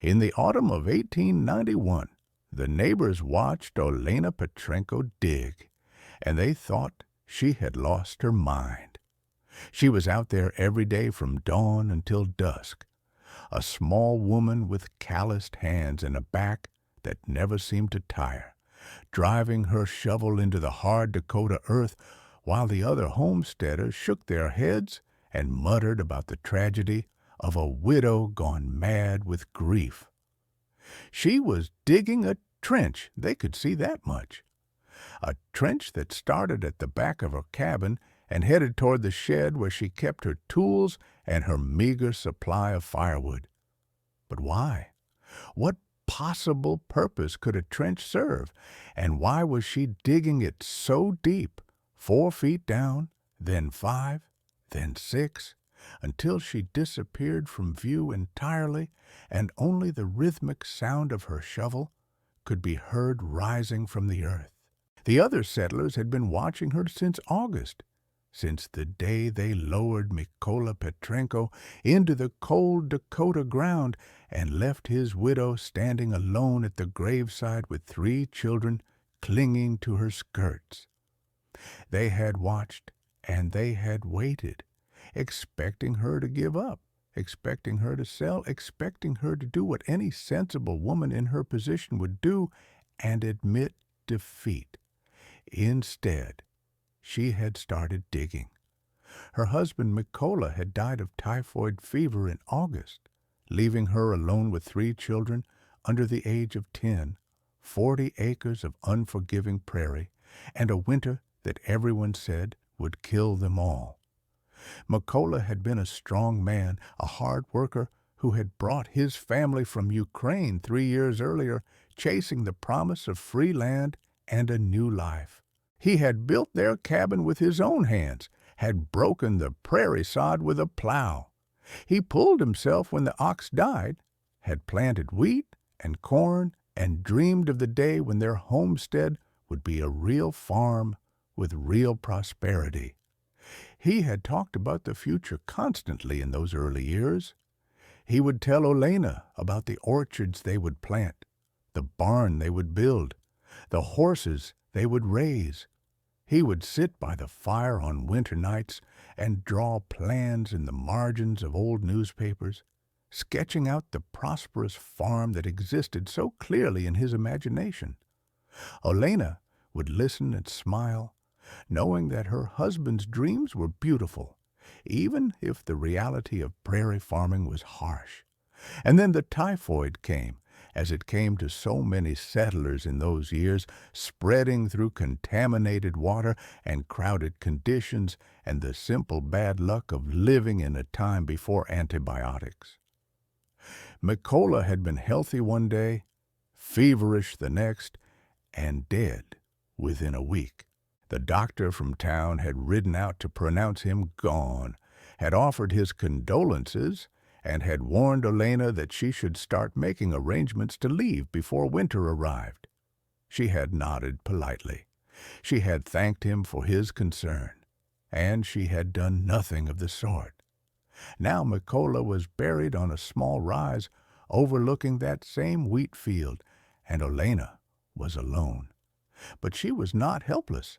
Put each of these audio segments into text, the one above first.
In the autumn of 1891, the neighbors watched Olena Petrenko dig, and they thought she had lost her mind. She was out there every day from dawn until dusk, a small woman with calloused hands and a back that never seemed to tire, driving her shovel into the hard Dakota earth while the other homesteaders shook their heads and muttered about the tragedy of a widow gone mad with grief. She was digging a trench, they could see that much. A trench that started at the back of her cabin and headed toward the shed where she kept her tools and her meager supply of firewood. But why? What possible purpose could a trench serve, and why was she digging it so deep, 4 feet down, then 5, then 6, until she disappeared from view entirely, and only the rhythmic sound of her shovel could be heard rising from the earth? The other settlers had been watching her since August, since the day they lowered Mykola Petrenko into the cold Dakota ground and left his widow standing alone at the graveside with 3 children clinging to her skirts. They had watched and they had waited, expecting her to give up, expecting her to sell, expecting her to do what any sensible woman in her position would do and admit defeat. Instead, she had started digging. Her husband Mykola had died of typhoid fever in August, leaving her alone with 3 children under the age of 10, 40 acres of unforgiving prairie, and a winter that everyone said would kill them all. Mykola had been a strong man, a hard worker who had brought his family from Ukraine 3 years earlier, chasing the promise of free land and a new life. He had built their cabin with his own hands, had broken the prairie sod with a plow. He pulled himself when the ox died, had planted wheat and corn, and dreamed of the day when their homestead would be a real farm with real prosperity. He had talked about the future constantly in those early years. He would tell Olena about the orchards they would plant, the barn they would build, the horses they would raise. He would sit by the fire on winter nights and draw plans in the margins of old newspapers, sketching out the prosperous farm that existed so clearly in his imagination. Olena would listen and smile, knowing that her husband's dreams were beautiful, even if the reality of prairie farming was harsh. And then the typhoid came, as it came to so many settlers in those years, spreading through contaminated water and crowded conditions and the simple bad luck of living in a time before antibiotics. Mykola had been healthy one day, feverish the next, and dead within a week. The doctor from town had ridden out to pronounce him gone, had offered his condolences, and had warned Olena that she should start making arrangements to leave before winter arrived. She had nodded politely. She had thanked him for his concern, and she had done nothing of the sort. Now Mykola was buried on a small rise overlooking that same wheat field, and Olena was alone. But she was not helpless,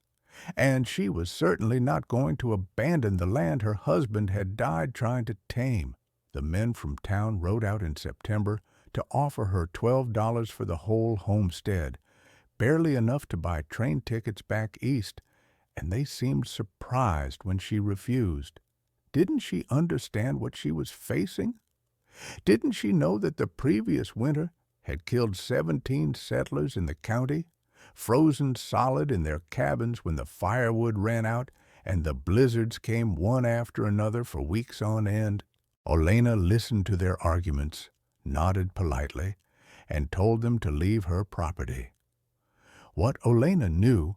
and she was certainly not going to abandon the land her husband had died trying to tame. The men from town rode out in September to offer her $12 for the whole homestead, barely enough to buy train tickets back east, and they seemed surprised when she refused. Didn't she understand what she was facing? Didn't she know that the previous winter had killed 17 settlers in the county, frozen solid in their cabins when the firewood ran out and the blizzards came one after another for weeks on end? Olena listened to their arguments, nodded politely, and told them to leave her property. What Olena knew,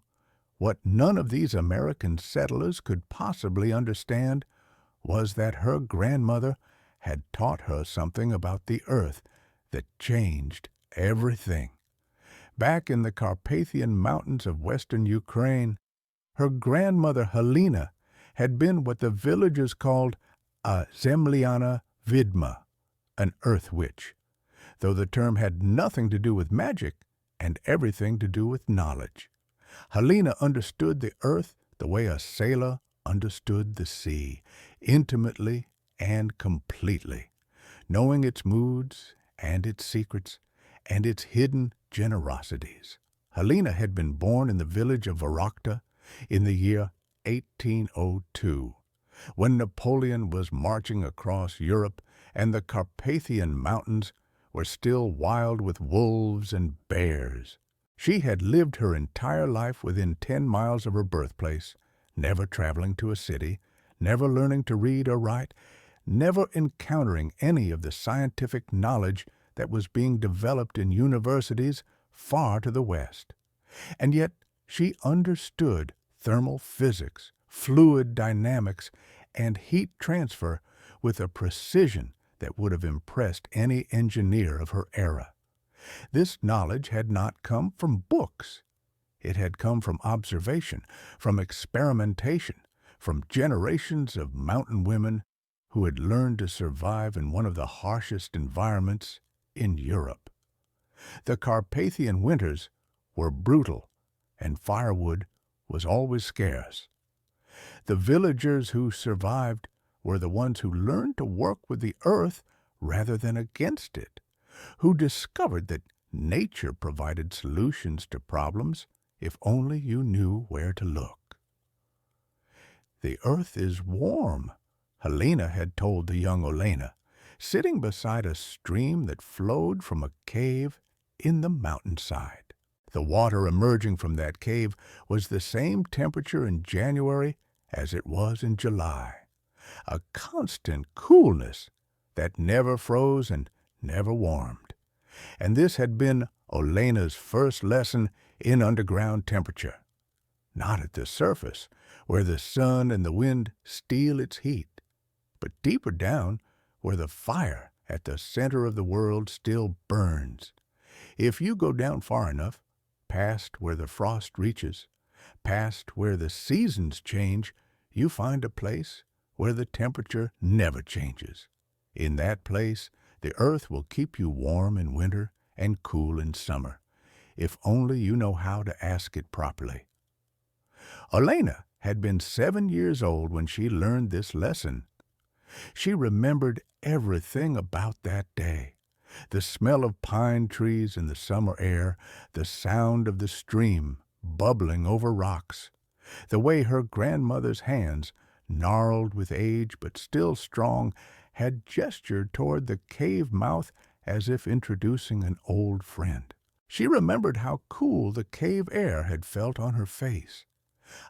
what none of these American settlers could possibly understand, was that her grandmother had taught her something about the earth that changed everything. Back in the Carpathian Mountains of western Ukraine, her grandmother Helena had been what the villagers called a zemliana vidma, an earth witch. though the term had nothing to do with magic and everything to do with knowledge. Helena understood the earth the way a sailor understood the sea, intimately and completely, knowing its moods and its secrets and its hidden generosities. Helena had been born in the village of Varakta in the year 1802, when Napoleon was marching across Europe and the Carpathian Mountains were still wild with wolves and bears. She had lived her entire life within 10 miles of her birthplace, never traveling to a city, never learning to read or write, never encountering any of the scientific knowledge that was being developed in universities far to the west. And yet she understood thermal physics, fluid dynamics, and heat transfer with a precision that would have impressed any engineer of her era. This knowledge had not come from books. It had come from observation, from experimentation, from generations of mountain women who had learned to survive in one of the harshest environments in Europe. The Carpathian winters were brutal, and firewood was always scarce. The villagers who survived were the ones who learned to work with the earth rather than against it, who discovered that nature provided solutions to problems if only you knew where to look. "The earth is warm," Helena had told the young Olena, sitting beside a stream that flowed from a cave in the mountainside. The water emerging from that cave was the same temperature in January as it was in July, a constant coolness that never froze and never warmed. And this had been Olena's first lesson in underground temperature. Not at the surface, where the sun and the wind steal its heat, but deeper down, where the fire at the center of the world still burns. If you go down far enough, past where the frost reaches, past where the seasons change, you find a place where the temperature never changes. In that place, the earth will keep you warm in winter and cool in summer, if only you know how to ask it properly. Olena had been 7 years old when she learned this lesson. She remembered everything about that day: the smell of pine trees in the summer air, the sound of the stream bubbling over rocks, the way her grandmother's hands, gnarled with age but still strong, had gestured toward the cave mouth as if introducing an old friend. She remembered how cool the cave air had felt on her face,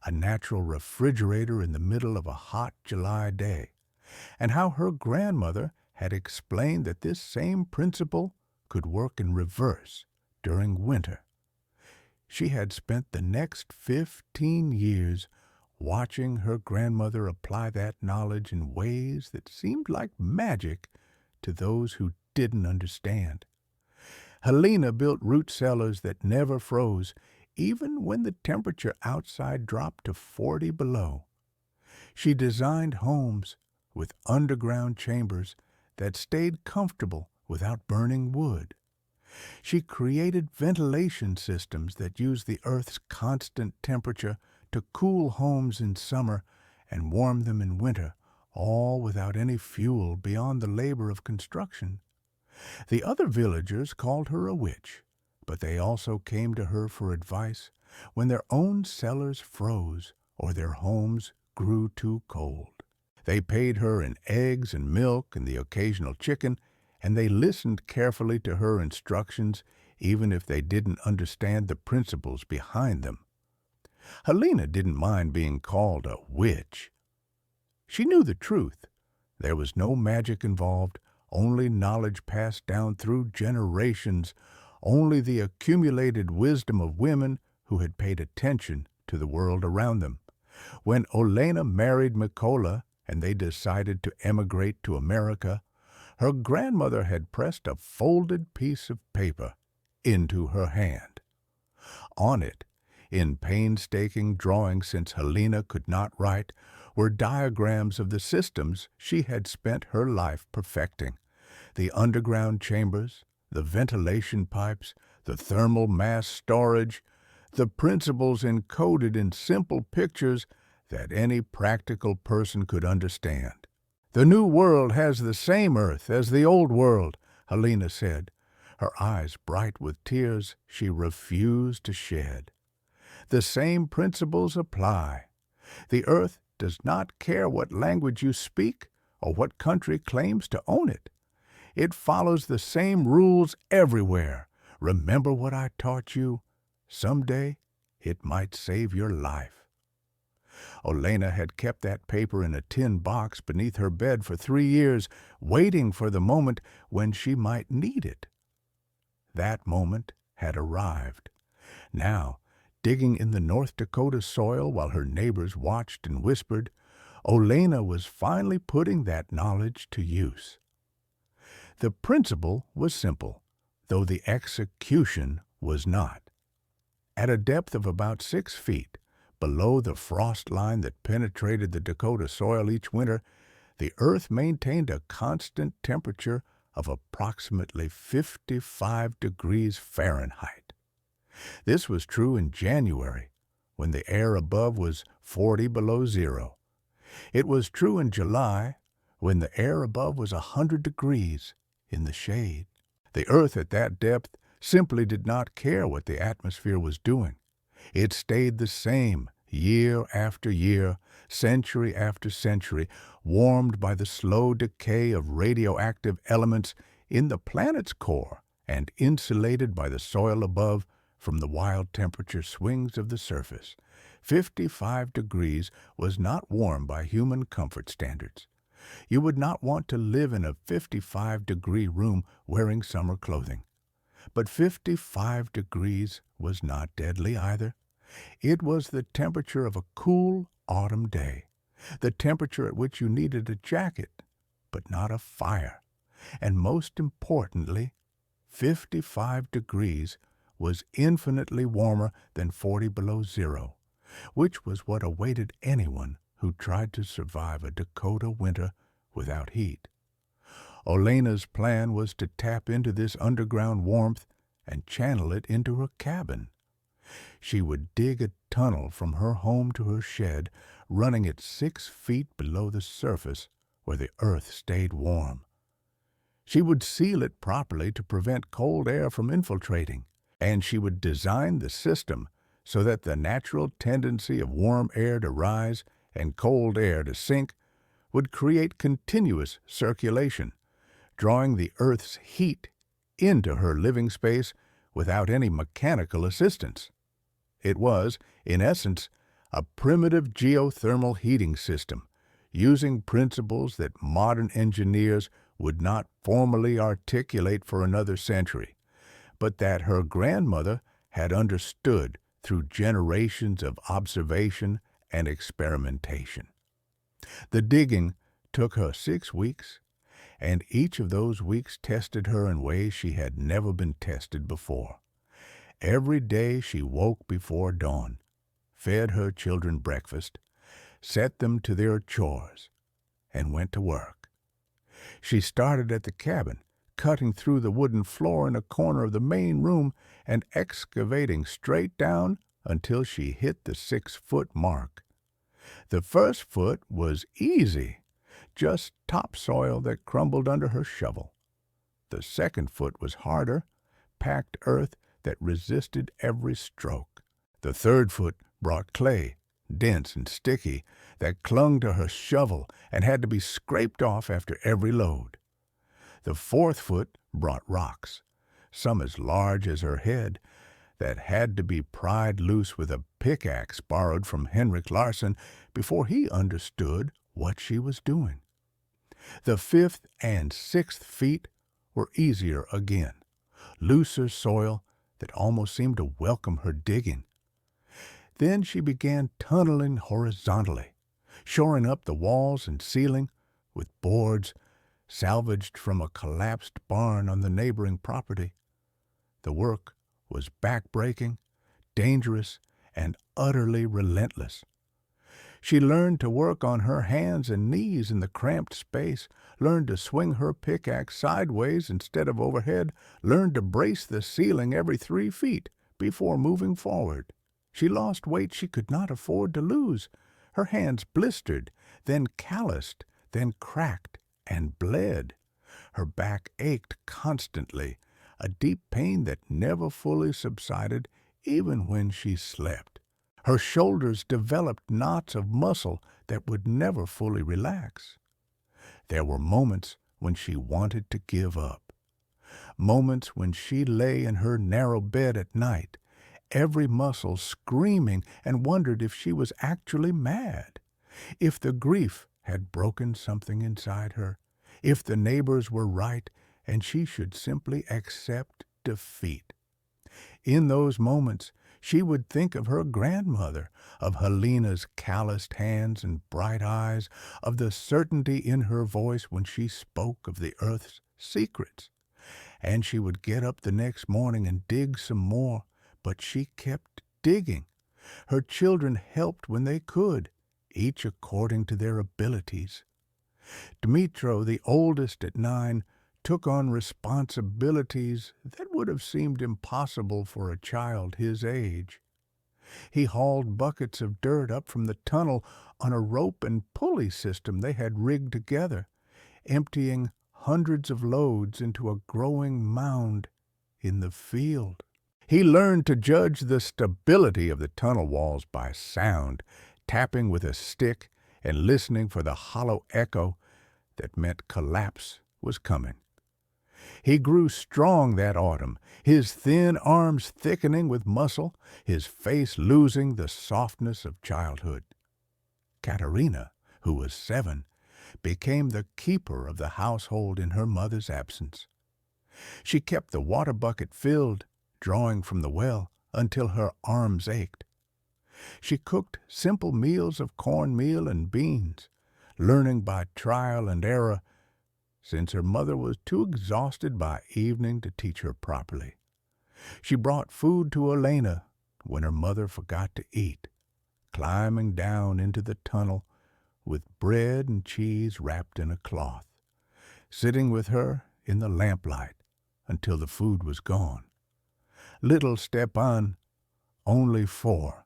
a natural refrigerator in the middle of a hot July day, and how her grandmother had explained that this same principle could work in reverse during winter. She had spent the next 15 years watching her grandmother apply that knowledge in ways that seemed like magic to those who didn't understand. Helena built root cellars that never froze, even when the temperature outside dropped to 40 below. She designed homes with underground chambers that stayed comfortable without burning wood. She created ventilation systems that used the Earth's constant temperature to cool homes in summer and warm them in winter, all without any fuel beyond the labor of construction. The other villagers called her a witch, but they also came to her for advice when their own cellars froze or their homes grew too cold. They paid her in eggs and milk and the occasional chicken, and they listened carefully to her instructions, even if they didn't understand the principles behind them. Helena didn't mind being called a witch. She knew the truth. There was no magic involved, only knowledge passed down through generations, only the accumulated wisdom of women who had paid attention to the world around them. When Olena married Mikola and they decided to emigrate to America, her grandmother had pressed a folded piece of paper into her hand. On it, in painstaking drawings since Helena could not write, were diagrams of the systems she had spent her life perfecting: the underground chambers, the ventilation pipes, the thermal mass storage, the principles encoded in simple pictures that any practical person could understand. "The new world has the same earth as the old world," Olena said, her eyes bright with tears she refused to shed. "The same principles apply. The earth does not care what language you speak or what country claims to own it. It follows the same rules everywhere. Remember what I taught you? Someday it might save your life." Olena had kept that paper in a tin box beneath her bed for 3 years, waiting for the moment when she might need it. That moment had arrived. Now, digging in the North Dakota soil while her neighbors watched and whispered, Olena was finally putting that knowledge to use. The principle was simple, though the execution was not. At a depth of about 6 feet, below the frost line that penetrated the Dakota soil each winter, the earth maintained a constant temperature of approximately 55 degrees Fahrenheit. This was true in January, when the air above was 40 below zero. It was true in July, when the air above was 100 degrees in the shade. The earth at that depth simply did not care what the atmosphere was doing. It stayed the same year after year, century after century, warmed by the slow decay of radioactive elements in the planet's core and insulated by the soil above from the wild temperature swings of the surface. 55 degrees was not warm by human comfort standards. You would not want to live in a 55-degree room wearing summer clothing. But 55 degrees was not deadly either. It was the temperature of a cool autumn day, the temperature at which you needed a jacket, but not a fire. And most importantly, 55 degrees was infinitely warmer than 40 below zero, which was what awaited anyone who tried to survive a Dakota winter without heat. Olena's plan was to tap into this underground warmth and channel it into her cabin. She would dig a tunnel from her home to her shed, running it 6 feet below the surface where the earth stayed warm. She would seal it properly to prevent cold air from infiltrating, and she would design the system so that the natural tendency of warm air to rise and cold air to sink would create continuous circulation, drawing the Earth's heat into her living space without any mechanical assistance. It was, in essence, a primitive geothermal heating system, using principles that modern engineers would not formally articulate for another century, but that her grandmother had understood through generations of observation and experimentation. The digging took her 6 weeks, and each of those weeks tested her in ways she had never been tested before. Every day she woke before dawn, fed her children breakfast, set them to their chores, and went to work. She started at the cabin, cutting through the wooden floor in a corner of the main room and excavating straight down until she hit the 6-foot mark. The first foot was easy, just topsoil that crumbled under her shovel. The second foot was harder, packed earth that resisted every stroke. The third foot brought clay, dense and sticky, that clung to her shovel and had to be scraped off after every load. The fourth foot brought rocks, some as large as her head, that had to be pried loose with a pickaxe borrowed from Henrik Larsson before he understood what she was doing. The fifth and sixth feet were easier again, looser soil that almost seemed to welcome her digging. Then she began tunneling horizontally, shoring up the walls and ceiling with boards salvaged from a collapsed barn on the neighboring property. The work was back-breaking, dangerous, and utterly relentless. She learned to work on her hands and knees in the cramped space, learned to swing her pickaxe sideways instead of overhead, learned to brace the ceiling every 3 feet before moving forward. She lost weight she could not afford to lose. Her hands blistered, then calloused, then cracked and bled. Her back ached constantly, a deep pain that never fully subsided even when she slept. Her shoulders developed knots of muscle that would never fully relax. There were moments when she wanted to give up. Moments when she lay in her narrow bed at night, every muscle screaming, and wondered if she was actually mad, if the grief had broken something inside her, if the neighbors were right and she should simply accept defeat. In those moments, she would think of her grandmother, of Helena's calloused hands and bright eyes, of the certainty in her voice when she spoke of the earth's secrets. And she would get up the next morning and dig some more, but she kept digging. Her children helped when they could, each according to their abilities. Dmitro, the oldest at 9, took on responsibilities that would have seemed impossible for a child his age. He hauled buckets of dirt up from the tunnel on a rope and pulley system they had rigged together, emptying hundreds of loads into a growing mound in the field. He learned to judge the stability of the tunnel walls by sound, tapping with a stick and listening for the hollow echo that meant collapse was coming. He grew strong that autumn, his thin arms thickening with muscle, his face losing the softness of childhood. Katerina, who was 7, became the keeper of the household in her mother's absence. She kept the water bucket filled, drawing from the well, until her arms ached. She cooked simple meals of cornmeal and beans, learning by trial and error, since her mother was too exhausted by evening to teach her properly. She brought food to Olena when her mother forgot to eat, climbing down into the tunnel with bread and cheese wrapped in a cloth, sitting with her in the lamplight until the food was gone. Little Stepan, only 4,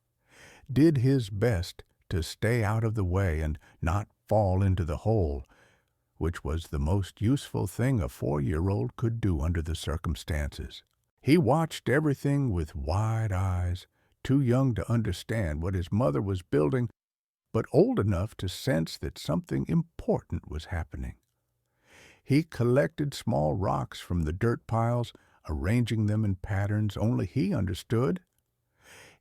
did his best to stay out of the way and not fall into the hole, which was the most useful thing a 4-year-old could do under the circumstances. He watched everything with wide eyes, too young to understand what his mother was building, but old enough to sense that something important was happening. He collected small rocks from the dirt piles, arranging them in patterns only he understood.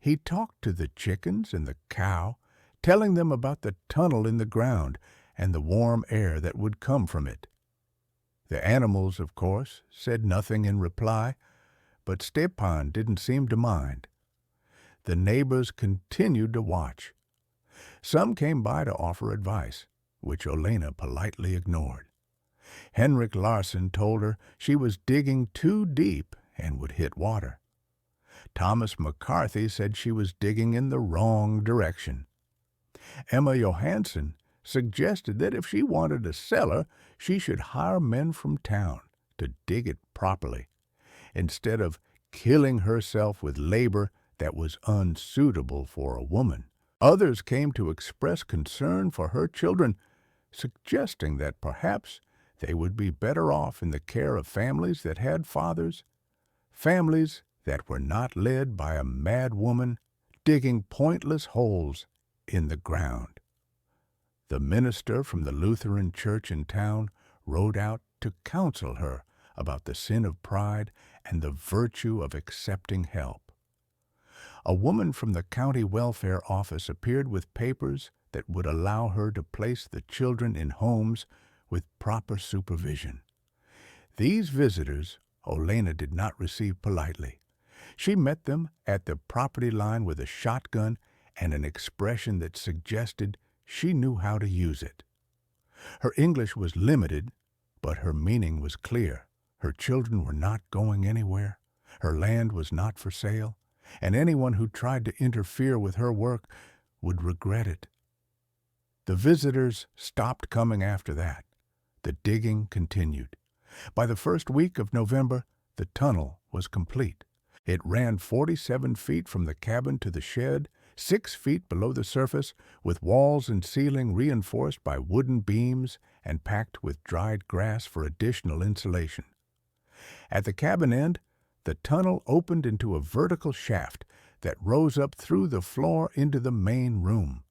He talked to the chickens and the cow, telling them about the tunnel in the ground and the warm air that would come from it. The animals, of course, said nothing in reply, but Stepan didn't seem to mind. The neighbors continued to watch. Some came by to offer advice, which Olena politely ignored. Henrik Larsson told her she was digging too deep and would hit water. Thomas McCarthy said she was digging in the wrong direction. Emma Johansson suggested that if she wanted a cellar, she should hire men from town to dig it properly, instead of killing herself with labor that was unsuitable for a woman. Others came to express concern for her children, suggesting that perhaps they would be better off in the care of families that had fathers, families that were not led by a mad woman digging pointless holes in the ground. The minister from the Lutheran church in town rode out to counsel her about the sin of pride and the virtue of accepting help. A woman from the county welfare office appeared with papers that would allow her to place the children in homes with proper supervision. These visitors Olena did not receive politely. She met them at the property line with a shotgun and an expression that suggested she knew how to use it. Her English was limited, but her meaning was clear. Her children were not going anywhere. Her land was not for sale, and anyone who tried to interfere with her work would regret it. The visitors stopped coming after that. The digging continued. By the first week of November, the tunnel was complete. It ran 47 feet from the cabin to the shed, 6 feet below the surface, with walls and ceiling reinforced by wooden beams and packed with dried grass for additional insulation. At the cabin end, the tunnel opened into a vertical shaft that rose up through the floor into the main room.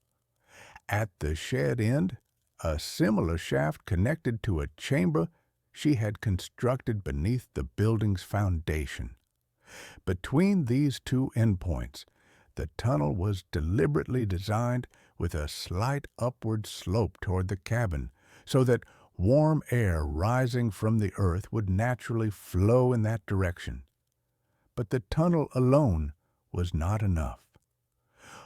At the shed end, a similar shaft connected to a chamber she had constructed beneath the building's foundation. Between these two endpoints, the tunnel was deliberately designed with a slight upward slope toward the cabin so that warm air rising from the earth would naturally flow in that direction. But the tunnel alone was not enough.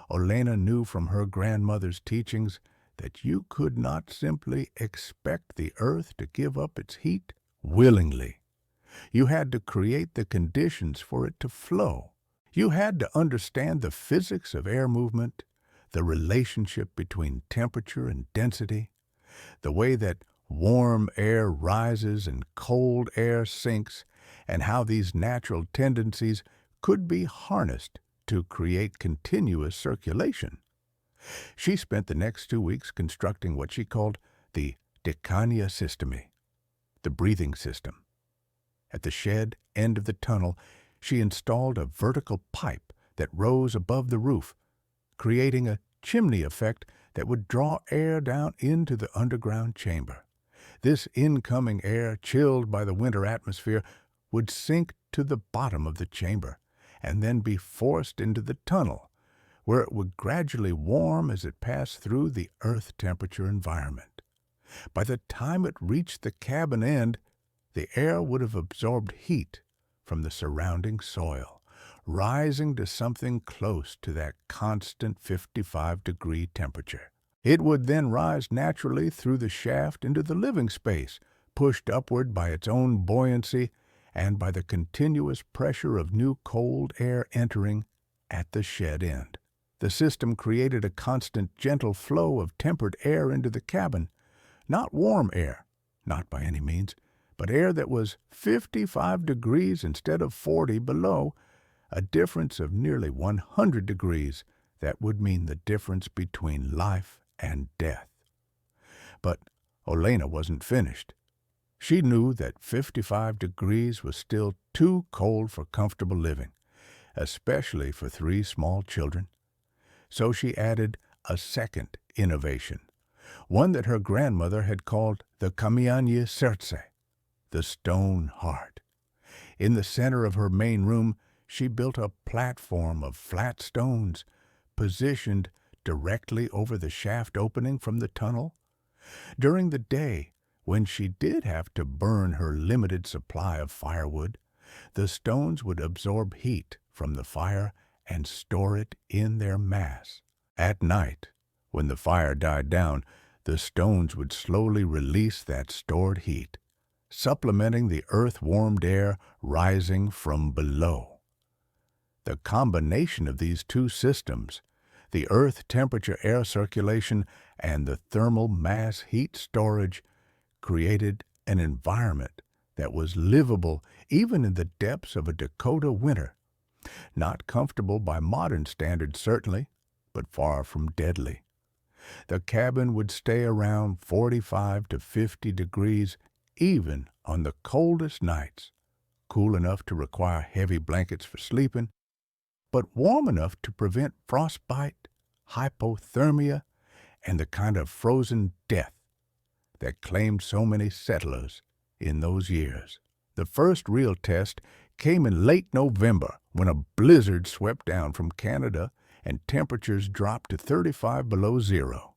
Olena knew from her grandmother's teachings that you could not simply expect the earth to give up its heat willingly. You had to create the conditions for it to flow. You had to understand the physics of air movement, the relationship between temperature and density, the way that warm air rises and cold air sinks, and how these natural tendencies could be harnessed to create continuous circulation. She spent the next 2 weeks constructing what she called the Decania Systeme, the breathing system. At the shed end of the tunnel, she installed a vertical pipe that rose above the roof, creating a chimney effect that would draw air down into the underground chamber. This incoming air, chilled by the winter atmosphere, would sink to the bottom of the chamber and then be forced into the tunnel, where it would gradually warm as it passed through the earth temperature environment. By the time it reached the cabin end, the air would have absorbed heat from the surrounding soil, rising to something close to that constant 55-degree temperature. It would then rise naturally through the shaft into the living space, pushed upward by its own buoyancy and by the continuous pressure of new cold air entering at the shed end. The system created a constant, gentle flow of tempered air into the cabin, not warm air, not by any means, but air that was 55 degrees instead of 40 below, a difference of nearly 100 degrees that would mean the difference between life and death. But Olena wasn't finished. She knew that 55 degrees was still too cold for comfortable living, especially for 3 small children. So she added a second innovation, one that her grandmother had called the Kamienie Serce, the stone heart. In the center of her main room, she built a platform of flat stones, positioned directly over the shaft opening from the tunnel. During the day, when she did have to burn her limited supply of firewood, the stones would absorb heat from the fire and store it in their mass. At night, when the fire died down, the stones would slowly release that stored heat, supplementing the earth-warmed air rising from below. The combination of these two systems, the earth temperature air circulation and the thermal mass heat storage, created an environment that was livable even in the depths of a Dakota winter. Not comfortable by modern standards, certainly, but far from deadly. The cabin would stay around 45 to 50 degrees even on the coldest nights, cool enough to require heavy blankets for sleeping, but warm enough to prevent frostbite, hypothermia, and the kind of frozen death that claimed so many settlers in those years. The first real test came in late November when a blizzard swept down from Canada and temperatures dropped to 35 below zero.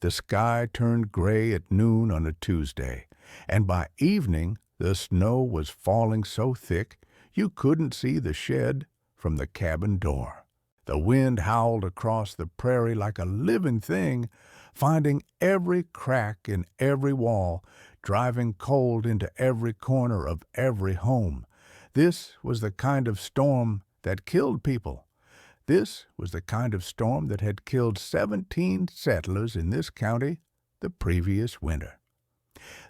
The sky turned gray at noon on a Tuesday, and by evening the snow was falling so thick you couldn't see the shed from the cabin door. The wind howled across the prairie like a living thing, finding every crack in every wall, driving cold into every corner of every home. This was the kind of storm that killed people, This was the kind of storm that had killed 17 settlers in this county the previous winter.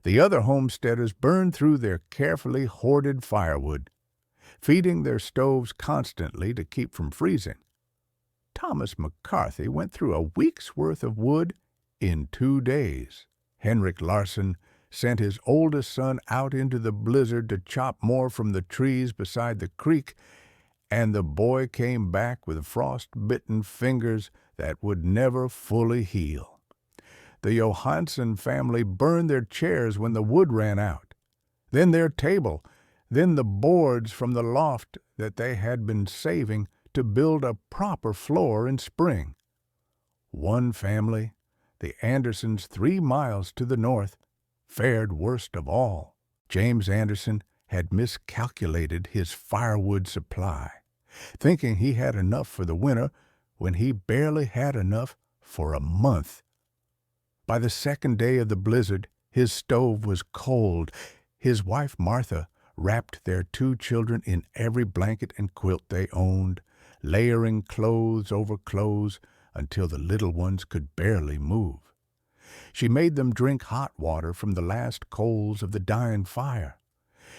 The other homesteaders burned through their carefully hoarded firewood, feeding their stoves constantly to keep from freezing. Thomas McCarthy went through a week's worth of wood in 2 days. Henrik Larson sent his oldest son out into the blizzard to chop more from the trees beside the creek, and the boy came back with frost-bitten fingers that would never fully heal. The Johansson family burned their chairs when the wood ran out, then their table, then the boards from the loft that they had been saving to build a proper floor in spring. One family, the Andersons 3 miles to the north, fared worst of all. James Anderson had miscalculated his firewood supply, thinking he had enough for the winter when he barely had enough for a month. By the second day of the blizzard, his stove was cold. His wife, Martha, wrapped their 2 children in every blanket and quilt they owned, layering clothes over clothes until the little ones could barely move. She made them drink hot water from the last coals of the dying fire.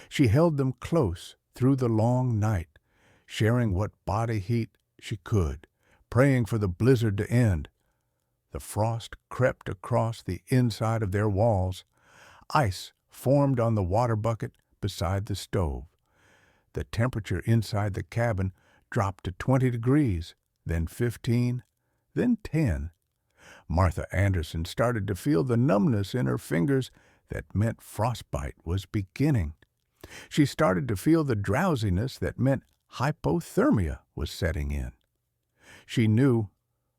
She held them close through the long night, sharing what body heat she could, praying for the blizzard to end. The frost crept across the inside of their walls. Ice formed on the water bucket beside the stove. The temperature inside the cabin dropped to 20 degrees, then 15, then 10. Martha Anderson started to feel the numbness in her fingers that meant frostbite was beginning. She started to feel the drowsiness that meant hypothermia was setting in. She knew,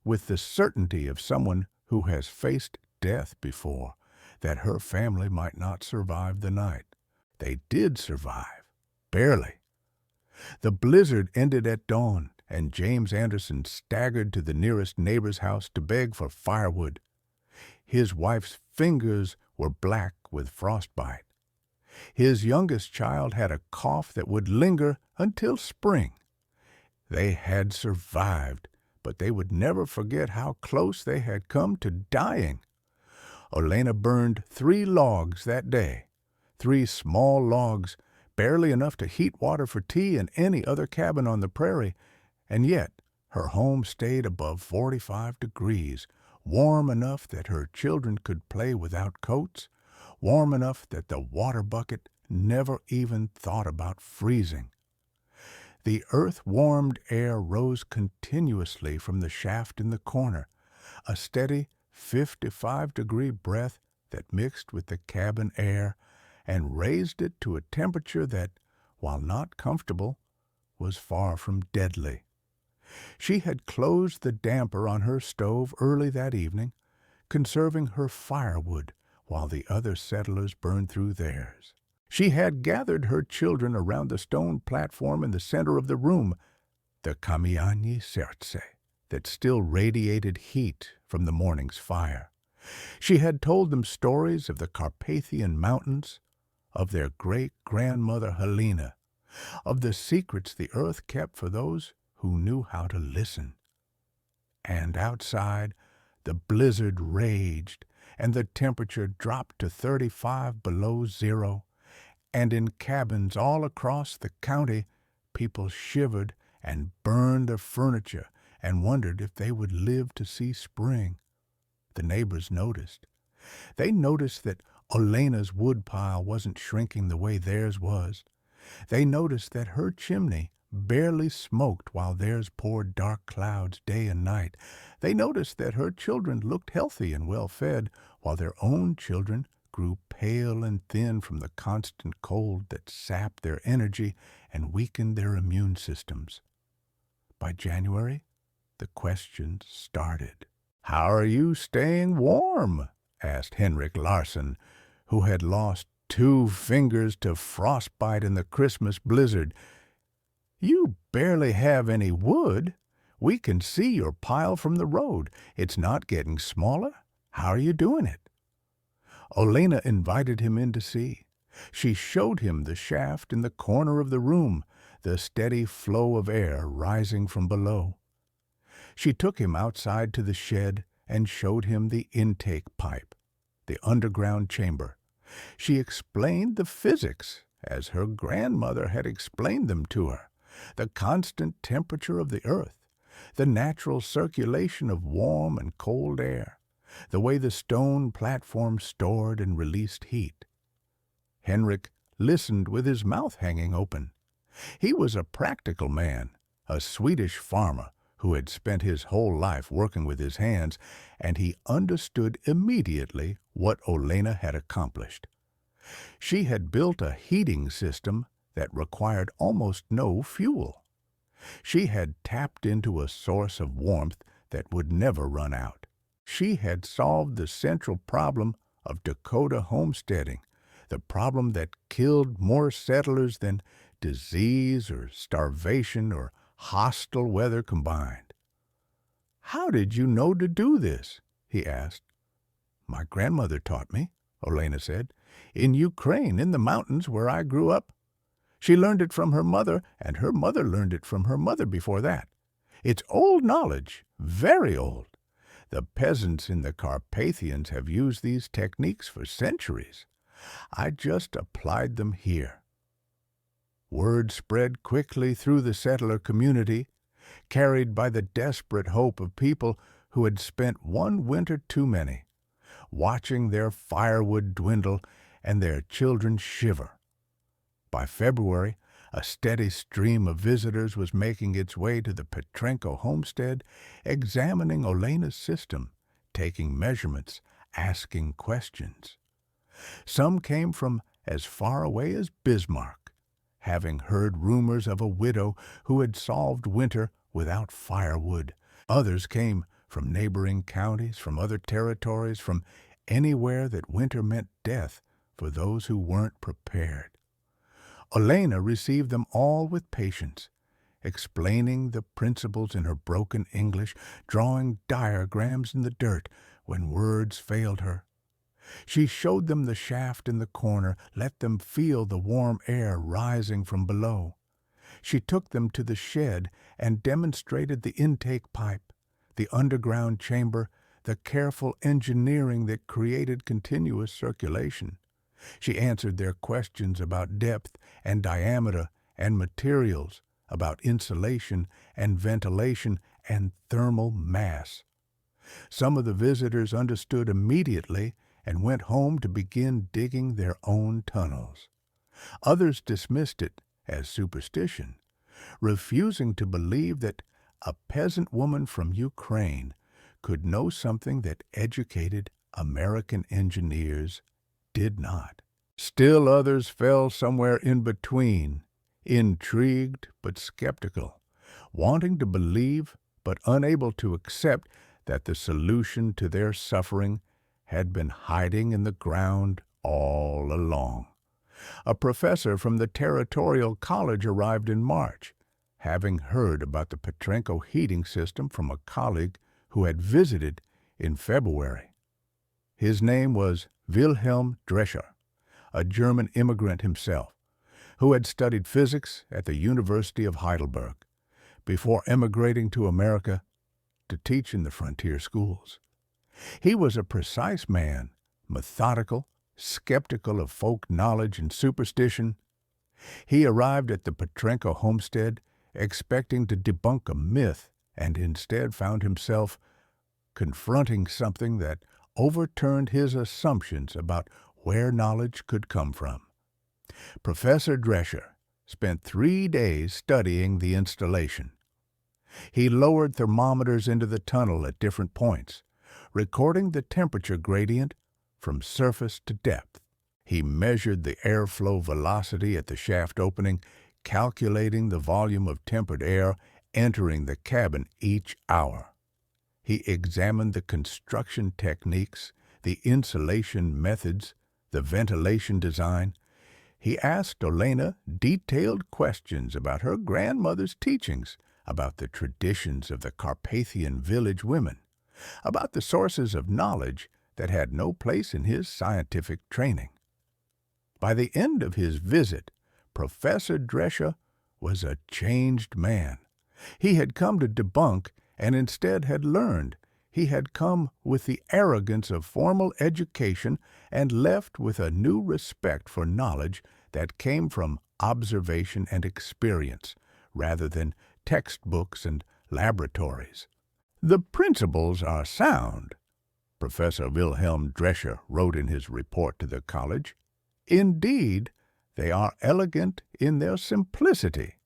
with the certainty of someone who has faced death before, that her family might not survive the night. They did survive, barely. The blizzard ended at dawn, and James Anderson staggered to the nearest neighbor's house to beg for firewood. His wife's fingers were black with frostbite. His youngest child had a cough that would linger until spring. They had survived, but they would never forget how close they had come to dying. Olena burned 3 logs that day, 3 small logs, barely enough to heat water for tea in any other cabin on the prairie, and yet her home stayed above 45 degrees, warm enough that her children could play without coats, warm enough that the water bucket never even thought about freezing. The earth-warmed air rose continuously from the shaft in the corner, a steady 55-degree breath that mixed with the cabin air and raised it to a temperature that, while not comfortable, was far from deadly. She had closed the damper on her stove early that evening, conserving her firewood while the other settlers burned through theirs. She had gathered her children around the stone platform in the center of the room, the kamiani serce, that still radiated heat from the morning's fire. She had told them stories of the Carpathian Mountains, of their great-grandmother Helena, of the secrets the earth kept for those who knew how to listen. And outside, the blizzard raged, and the temperature dropped to 35 below zero, and in cabins all across the county, people shivered and burned their furniture and wondered if they would live to see spring. The neighbors noticed. They noticed that Olena's woodpile wasn't shrinking the way theirs was. They noticed that her chimney barely smoked while theirs poured dark clouds day and night. They noticed that her children looked healthy and well-fed, while their own children grew pale and thin from the constant cold that sapped their energy and weakened their immune systems. By January, the questions started. "How are you staying warm?" asked Henrik Larson, who had lost 2 fingers to frostbite in the Christmas blizzard. "You barely have any wood. We can see your pile from the road. It's not getting smaller. How are you doing it?" Olena invited him in to see. She showed him the shaft in the corner of the room, the steady flow of air rising from below. She took him outside to the shed and showed him the intake pipe, the underground chamber. She explained the physics as her grandmother had explained them to her, the constant temperature of the earth, the natural circulation of warm and cold air, the way the stone platform stored and released heat. Henrik listened with his mouth hanging open. He was a practical man, a Swedish farmer who had spent his whole life working with his hands, and he understood immediately what Olena had accomplished. She had built a heating system that required almost no fuel. She had tapped into a source of warmth that would never run out. She had solved the central problem of Dakota homesteading, the problem that killed more settlers than disease or starvation or hostile weather combined. "How did you know to do this?" he asked. "My grandmother taught me," Olena said, "in Ukraine, in the mountains where I grew up. She learned it from her mother, and her mother learned it from her mother before that. It's old knowledge, very old. The peasants in the Carpathians have used these techniques for centuries. I just applied them here." Word spread quickly through the settler community, carried by the desperate hope of people who had spent one winter too many, watching their firewood dwindle and their children shiver. By February, a steady stream of visitors was making its way to the Petrenko homestead, examining Olena's system, taking measurements, asking questions. Some came from as far away as Bismarck, having heard rumors of a widow who had solved winter without firewood. Others came from neighboring counties, from other territories, from anywhere that winter meant death for those who weren't prepared. Olena received them all with patience, explaining the principles in her broken English, drawing diagrams in the dirt when words failed her. She showed them the shaft in the corner, let them feel the warm air rising from below. She took them to the shed and demonstrated the intake pipe, the underground chamber, the careful engineering that created continuous circulation. She answered their questions about depth and diameter and materials, about insulation and ventilation and thermal mass. Some of the visitors understood immediately and went home to begin digging their own tunnels. Others dismissed it as superstition, refusing to believe that a peasant woman from Ukraine could know something that educated American engineers did not. Still others fell somewhere in between, intrigued but skeptical, wanting to believe but unable to accept that the solution to their suffering had been hiding in the ground all along. A professor from the Territorial College arrived in March, having heard about the Petrenko heating system from a colleague who had visited in February. His name was Wilhelm Drescher, a German immigrant himself, who had studied physics at the University of Heidelberg before emigrating to America to teach in the frontier schools. He was a precise man, methodical, skeptical of folk knowledge and superstition. He arrived at the Petrenko homestead expecting to debunk a myth and instead found himself confronting something that overturned his assumptions about where knowledge could come from. Professor Drescher spent 3 days studying the installation. He lowered thermometers into the tunnel at different points, recording the temperature gradient from surface to depth. He measured the airflow velocity at the shaft opening, calculating the volume of tempered air entering the cabin each hour. He examined the construction techniques, the insulation methods, the ventilation design. He asked Olena detailed questions about her grandmother's teachings, about the traditions of the Carpathian village women, about the sources of knowledge that had no place in his scientific training. By the end of his visit, Professor Drescher was a changed man. He had come to debunk and instead had learned. He had come with the arrogance of formal education and left with a new respect for knowledge that came from observation and experience, rather than textbooks and laboratories. "The principles are sound," Professor Wilhelm Drescher wrote in his report to the college. "Indeed, they are elegant in their simplicity.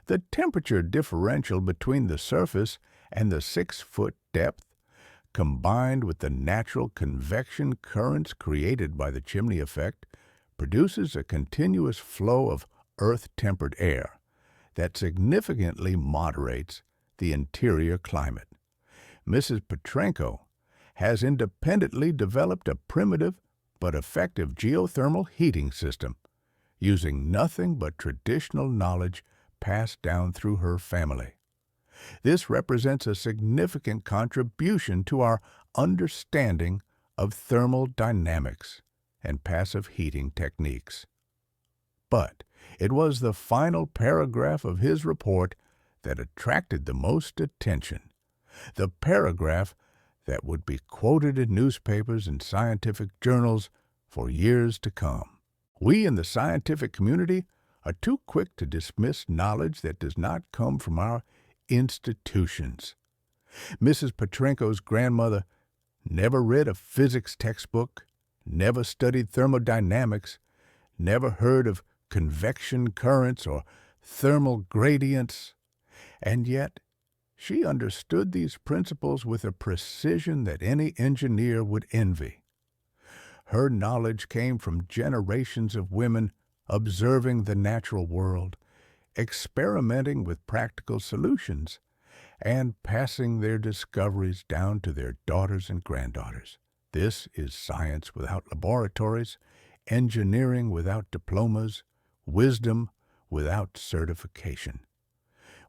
The temperature differential between the surface and the 6-foot depth, combined with the natural convection currents created by the chimney effect, produces a continuous flow of earth-tempered air that significantly moderates the interior climate. Mrs. Petrenko has independently developed a primitive but effective geothermal heating system, using nothing but traditional knowledge passed down through her family. This represents a significant contribution to our understanding of thermal dynamics and passive heating techniques." But it was the final paragraph of his report that attracted the most attention, the paragraph that would be quoted in newspapers and scientific journals for years to come. We in the scientific community are too quick to dismiss knowledge that does not come from our institutions. Mrs. Petrenko's grandmother never read a physics textbook, never studied thermodynamics, never heard of convection currents or thermal gradients, and yet she understood these principles with a precision that any engineer would envy. Her knowledge came from generations of women observing the natural world, experimenting with practical solutions, and passing their discoveries down to their daughters and granddaughters. This is science without laboratories, engineering without diplomas, wisdom without certification.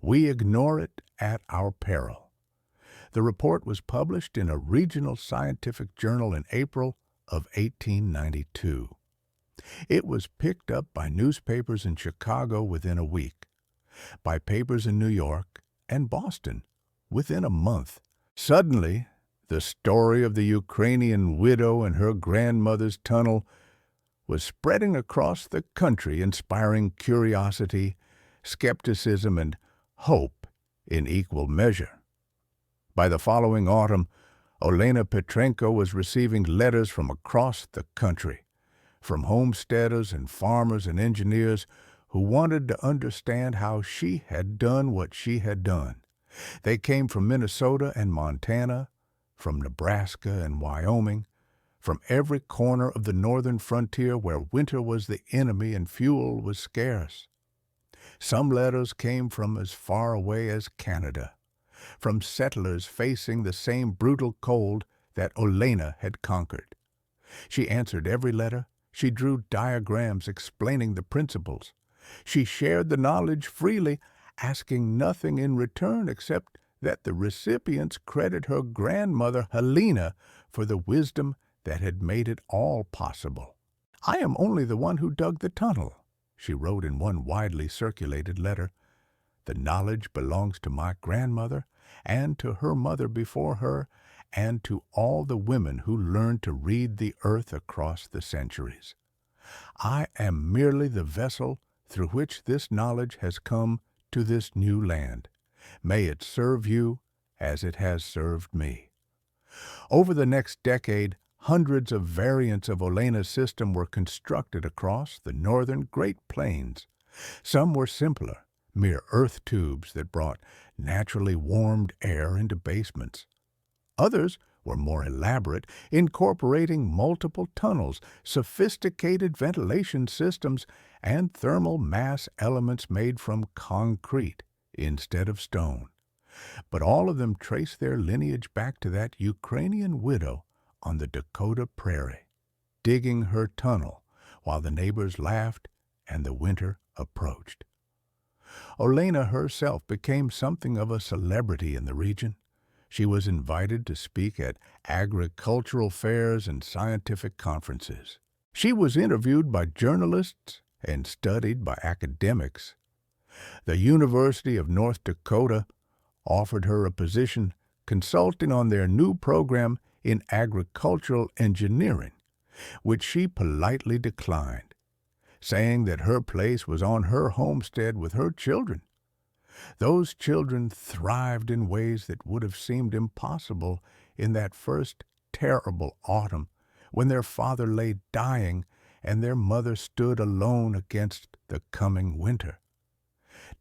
We ignore it at our peril. The report was published in a regional scientific journal in April of 1892. It was picked up by newspapers in Chicago within a week, by papers in New York and Boston within a month. Suddenly, the story of the Ukrainian widow and her grandmother's tunnel was spreading across the country, inspiring curiosity, skepticism, and hope in equal measure. By the following autumn, Olena Petrenko was receiving letters from across the country, from homesteaders and farmers and engineers who wanted to understand how she had done what she had done. They came from Minnesota and Montana, from Nebraska and Wyoming, from every corner of the northern frontier where winter was the enemy and fuel was scarce. Some letters came from as far away as Canada, from settlers facing the same brutal cold that Olena had conquered. She answered every letter. She drew diagrams explaining the principles. She shared the knowledge freely, asking nothing in return except that the recipients credit her grandmother Helena for the wisdom that had made it all possible. "I am only the one who dug the tunnel," she wrote in one widely circulated letter. "The knowledge belongs to my grandmother and to her mother before her and to all the women who learned to read the earth across the centuries. I am merely the vessel through which this knowledge has come to this new land. May it serve you as it has served me." Over the next decade, hundreds of variants of Olena's system were constructed across the northern Great Plains. Some were simpler, mere earth tubes that brought naturally warmed air into basements. Others were more elaborate, incorporating multiple tunnels, sophisticated ventilation systems, and thermal mass elements made from concrete instead of stone. But all of them trace their lineage back to that Ukrainian widow on the Dakota prairie, digging her tunnel while the neighbors laughed and the winter approached. Olena herself became something of a celebrity in the region. She was invited to speak at agricultural fairs and scientific conferences. She was interviewed by journalists and studied by academics. The University of North Dakota offered her a position consulting on their new program in agricultural engineering, which she politely declined, saying that her place was on her homestead with her children. Those children thrived in ways that would have seemed impossible in that first terrible autumn when their father lay dying and their mother stood alone against the coming winter.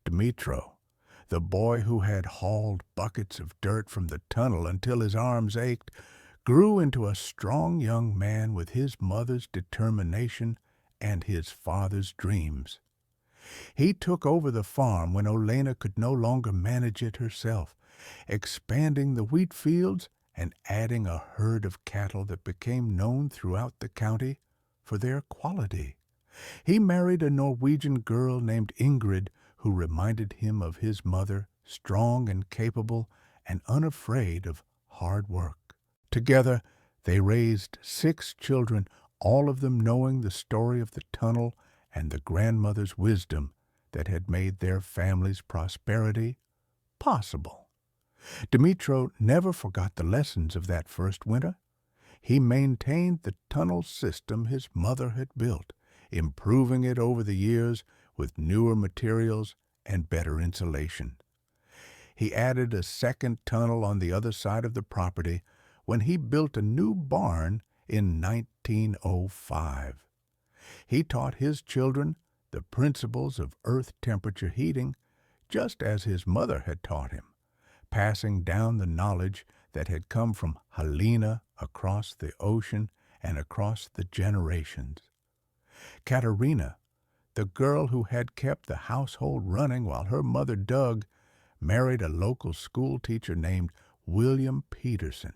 Dmytro, the boy who had hauled buckets of dirt from the tunnel until his arms ached, grew into a strong young man with his mother's determination and his father's dreams. He took over the farm when Olena could no longer manage it herself, expanding the wheat fields and adding a herd of cattle that became known throughout the county for their quality. He married a Norwegian girl named Ingrid, who reminded him of his mother, strong and capable and unafraid of hard work. Together, they raised 6 children, all of them knowing the story of the tunnel and the grandmother's wisdom that had made their family's prosperity possible. Dmytro never forgot the lessons of that first winter. He maintained the tunnel system his mother had built, improving it over the years with newer materials and better insulation. He added a second tunnel on the other side of the property when he built a new barn in 1905. He taught his children the principles of earth temperature heating, just as his mother had taught him, passing down the knowledge that had come from Helena across the ocean and across the generations. Katerina, the girl who had kept the household running while her mother dug, married a local school teacher named William Peterson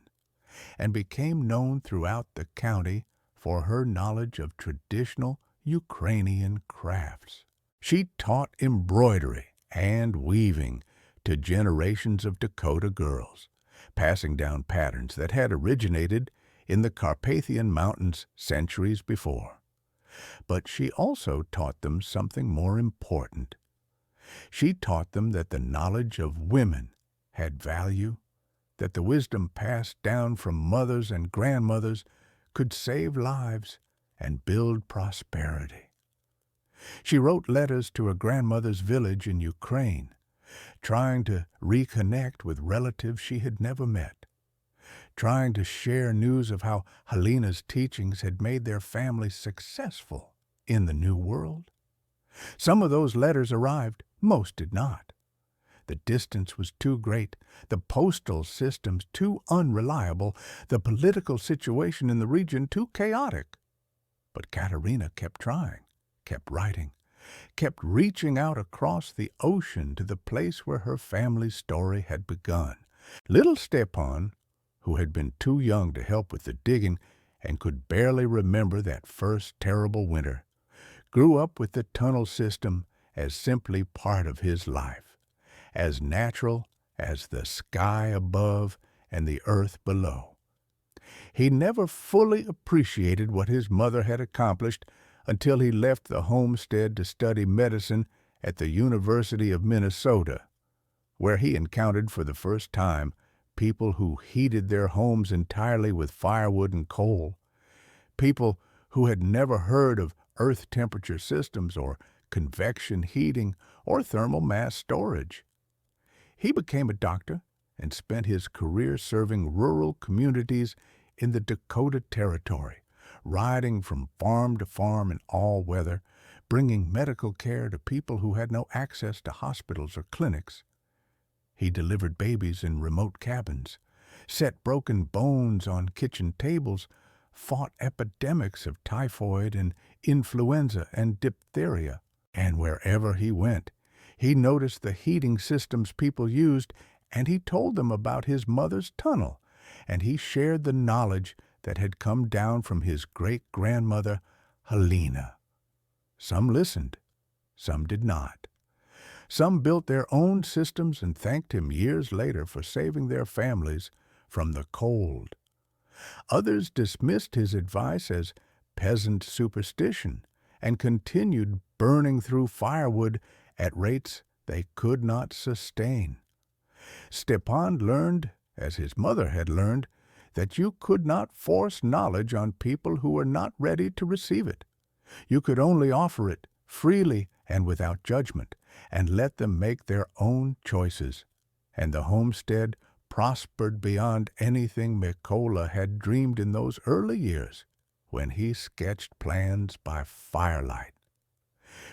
and became known throughout the county for her knowledge of traditional Ukrainian crafts. She taught embroidery and weaving to generations of Dakota girls, passing down patterns that had originated in the Carpathian Mountains centuries before. But she also taught them something more important. She taught them that the knowledge of women had value, that the wisdom passed down from mothers and grandmothers could save lives and build prosperity. She wrote letters to her grandmother's village in Ukraine, trying to reconnect with relatives she had never met, trying to share news of how Helena's teachings had made their family successful in the New World. Some of those letters arrived, most did not. The distance was too great, the postal systems too unreliable, the political situation in the region too chaotic. But Katerina kept trying, kept writing, kept reaching out across the ocean to the place where her family's story had begun. Little Stepan, who had been too young to help with the digging and could barely remember that first terrible winter, grew up with the tunnel system as simply part of his life, as natural as the sky above and the earth below. He never fully appreciated what his mother had accomplished until he left the homestead to study medicine at the University of Minnesota, where he encountered for the first time people who heated their homes entirely with firewood and coal, people who had never heard of earth temperature systems or convection heating or thermal mass storage. He became a doctor and spent his career serving rural communities in the Dakota Territory, riding from farm to farm in all weather, bringing medical care to people who had no access to hospitals or clinics. He delivered babies in remote cabins, set broken bones on kitchen tables, fought epidemics of typhoid and influenza and diphtheria, and wherever he went, he noticed the heating systems people used, and he told them about his mother's tunnel, and he shared the knowledge that had come down from his great-grandmother, Helena. Some listened, some did not. Some built their own systems and thanked him years later for saving their families from the cold. Others dismissed his advice as peasant superstition and continued burning through firewood at rates they could not sustain. Stepan learned, as his mother had learned, that you could not force knowledge on people who were not ready to receive it. You could only offer it freely and without judgment, and let them make their own choices. And the homestead prospered beyond anything Mikola had dreamed in those early years when he sketched plans by firelight.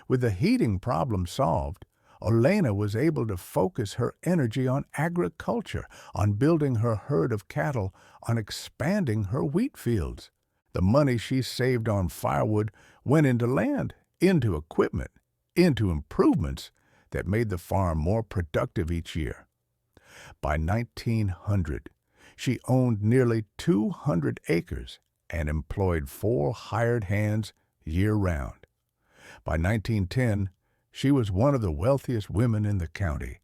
With the heating problem solved, Olena was able to focus her energy on agriculture, on building her herd of cattle, on expanding her wheat fields. The money she saved on firewood went into land, into equipment, into improvements that made the farm more productive each year. By 1900, she owned nearly 200 acres and employed 4 hired hands year-round. By 1910, she was one of the wealthiest women in the county,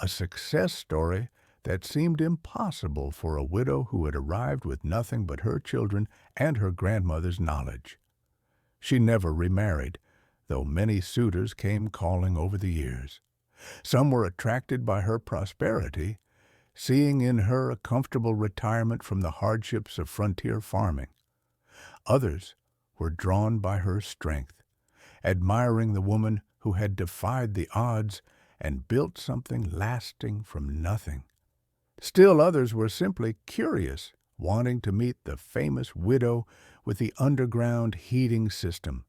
a success story that seemed impossible for a widow who had arrived with nothing but her children and her grandmother's knowledge. She never remarried, though many suitors came calling over the years. Some were attracted by her prosperity, seeing in her a comfortable retirement from the hardships of frontier farming. Others were drawn by her strength, admiring the woman who had defied the odds and built something lasting from nothing. Still others were simply curious, wanting to meet the famous widow with the underground heating system,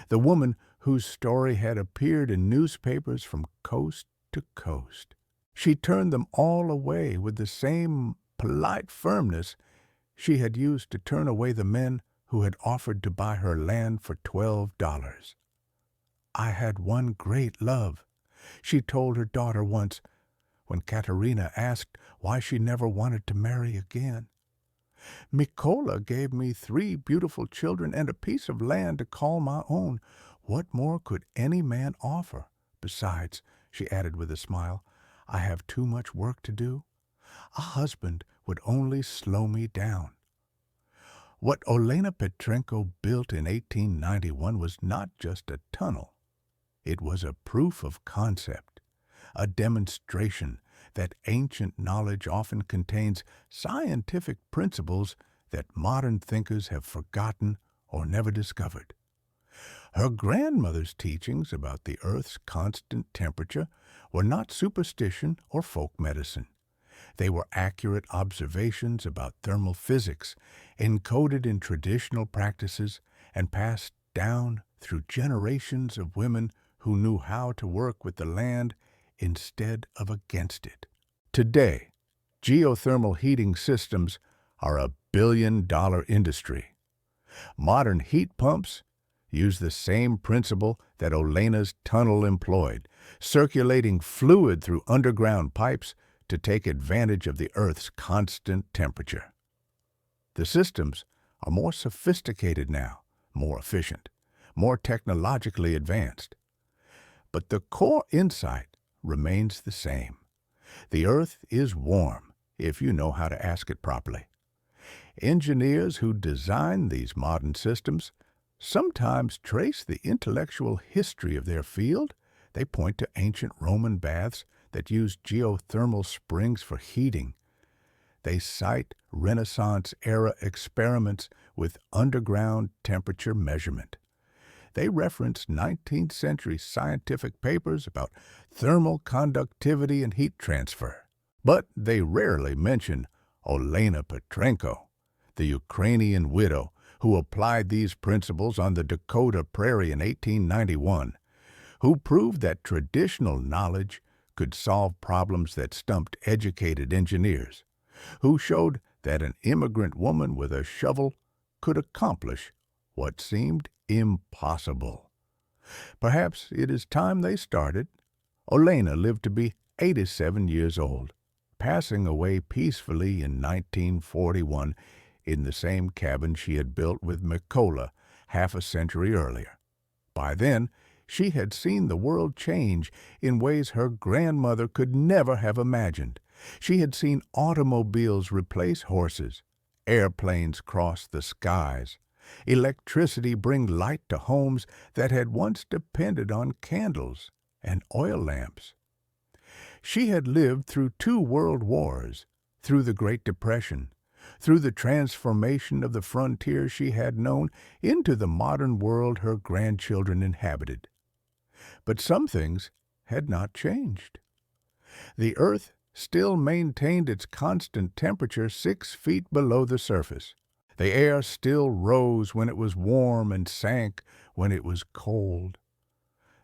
the woman whose story had appeared in newspapers from coast to coast. She turned them all away with the same polite firmness she had used to turn away the men who had offered to buy her land for $12. "I had one great love," she told her daughter once when Katerina asked why she never wanted to marry again. "Mikola gave me 3 beautiful children and a piece of land to call my own. What more could any man offer? Besides," she added with a smile, "I have too much work to do. A husband would only slow me down." What Olena Petrenko built in 1891 was not just a tunnel. It was a proof of concept, a demonstration that ancient knowledge often contains scientific principles that modern thinkers have forgotten or never discovered. Her grandmother's teachings about the Earth's constant temperature were not superstition or folk medicine. They were accurate observations about thermal physics, encoded in traditional practices and passed down through generations of women who knew how to work with the land instead of against it. Today, geothermal heating systems are a billion-dollar industry. Modern heat pumps use the same principle that Olena's tunnel employed, circulating fluid through underground pipes to take advantage of the Earth's constant temperature. The systems are more sophisticated now, more efficient, more technologically advanced. But the core insight remains the same. The Earth is warm, if you know how to ask it properly. Engineers who design these modern systems sometimes trace the intellectual history of their field. They point to ancient Roman baths that used geothermal springs for heating. They cite Renaissance-era experiments with underground temperature measurement. They reference 19th century scientific papers about thermal conductivity and heat transfer. But they rarely mention Olena Petrenko, the Ukrainian widow who applied these principles on the Dakota prairie in 1891, who proved that traditional knowledge could solve problems that stumped educated engineers, who showed that an immigrant woman with a shovel could accomplish what seemed impossible. Perhaps it is time they started. Olena lived to be 87 years old, passing away peacefully in 1941 in the same cabin she had built with Mikola half a century earlier. By then, she had seen the world change in ways her grandmother could never have imagined. She had seen automobiles replace horses, airplanes cross the skies, electricity bring light to homes that had once depended on candles and oil lamps. She had lived through 2 world wars, through the Great Depression, through the transformation of the frontier she had known into the modern world her grandchildren inhabited. But some things had not changed. The earth still maintained its constant temperature 6 feet below the surface. The air still rose when it was warm and sank when it was cold.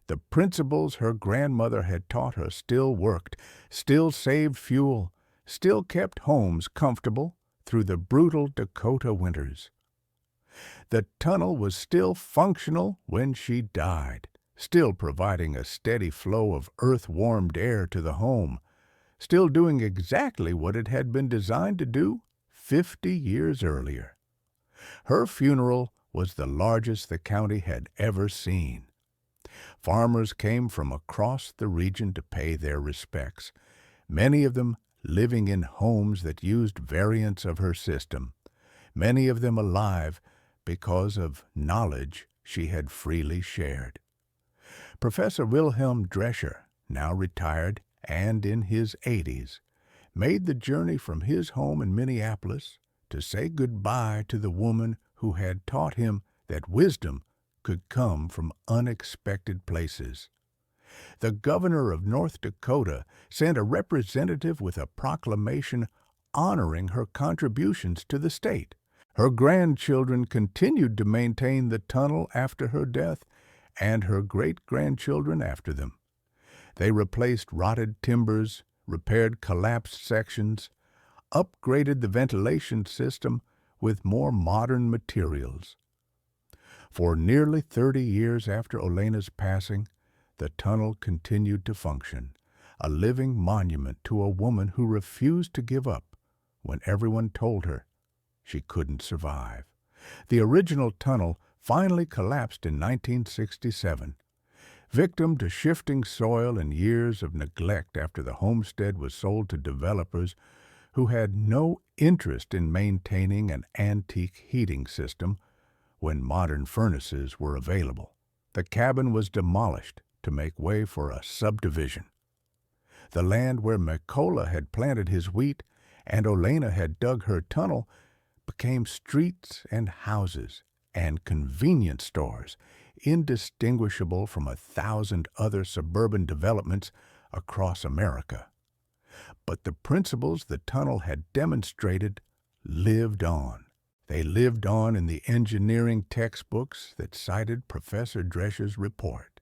The principles her grandmother had taught her still worked, still saved fuel, still kept homes comfortable through the brutal Dakota winters. The tunnel was still functional when she died, still providing a steady flow of earth-warmed air to the home, still doing exactly what it had been designed to do 50 years earlier. Her funeral was the largest the county had ever seen. Farmers came from across the region to pay their respects, many of them living in homes that used variants of her system, many of them alive because of knowledge she had freely shared. Professor Wilhelm Drescher, now retired and in his 80s, made the journey from his home in Minneapolis to say goodbye to the woman who had taught him that wisdom could come from unexpected places. The governor of North Dakota sent a representative with a proclamation honoring her contributions to the state. Her grandchildren continued to maintain the tunnel after her death, and her great-grandchildren after them. They replaced rotted timbers, repaired collapsed sections, upgraded the ventilation system with more modern materials. For nearly 30 years after Olena's passing, the tunnel continued to function, a living monument to a woman who refused to give up when everyone told her she couldn't survive. The original tunnel finally collapsed in 1967, victim to shifting soil and years of neglect after the homestead was sold to developers who had no interest in maintaining an antique heating system when modern furnaces were available. The cabin was demolished to make way for a subdivision. The land where Mykola had planted his wheat and Olena had dug her tunnel became streets and houses and convenience stores, indistinguishable from 1,000 other suburban developments across America. But the principles the tunnel had demonstrated lived on. They lived on in the engineering textbooks that cited Professor Drescher's report.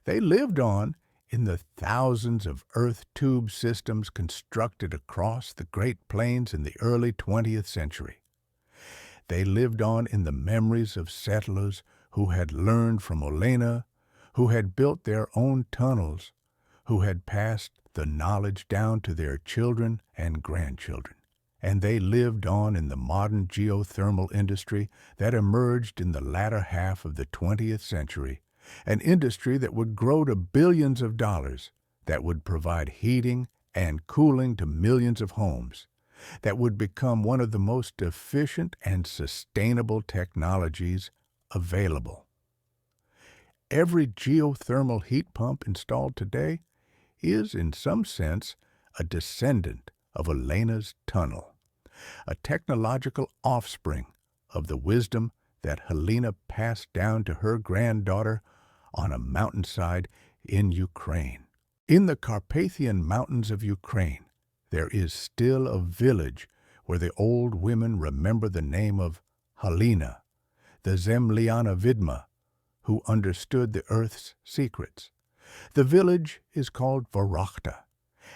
They lived on in the thousands of earth tube systems constructed across the Great Plains in the early 20th century. They lived on in the memories of settlers who had learned from Olena, who had built their own tunnels, who had passed the knowledge down to their children and grandchildren. And they lived on in the modern geothermal industry that emerged in the latter half of the 20th century, an industry that would grow to billions of dollars, that would provide heating and cooling to millions of homes, that would become one of the most efficient and sustainable technologies available. Every geothermal heat pump installed today is, in some sense, a descendant of Olena's tunnel, a technological offspring of the wisdom that Helena passed down to her granddaughter on a mountainside in Ukraine. In the Carpathian Mountains of Ukraine, there is still a village where the old women remember the name of Helena, the Zemliana Vidma, who understood the earth's secrets. The village is called Vorochta,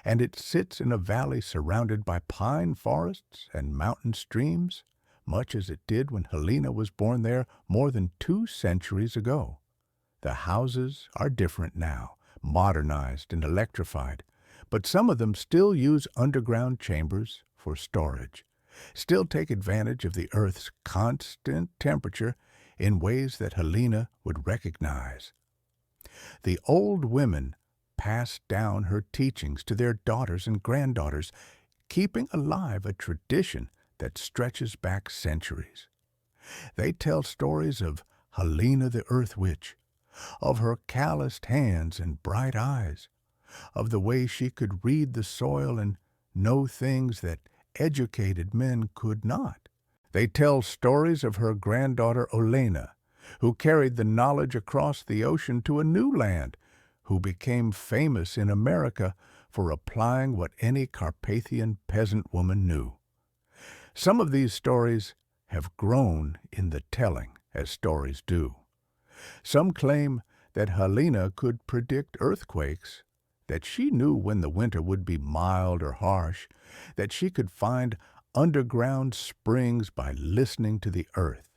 and it sits in a valley surrounded by pine forests and mountain streams, much as it did when Helena was born there more than 2 centuries ago. The houses are different now, modernized and electrified, but some of them still use underground chambers for storage, still take advantage of the earth's constant temperature in ways that Helena would recognize. The old women passed down her teachings to their daughters and granddaughters, keeping alive a tradition that stretches back centuries. They tell stories of Helena the Earth Witch, of her calloused hands and bright eyes, of the way she could read the soil and know things that educated men could not. They tell stories of her granddaughter Olena, who carried the knowledge across the ocean to a new land, who became famous in America for applying what any Carpathian peasant woman knew. Some of these stories have grown in the telling, as stories do. Some claim that Helena could predict earthquakes, that she knew when the winter would be mild or harsh, that she could find underground springs by listening to the earth.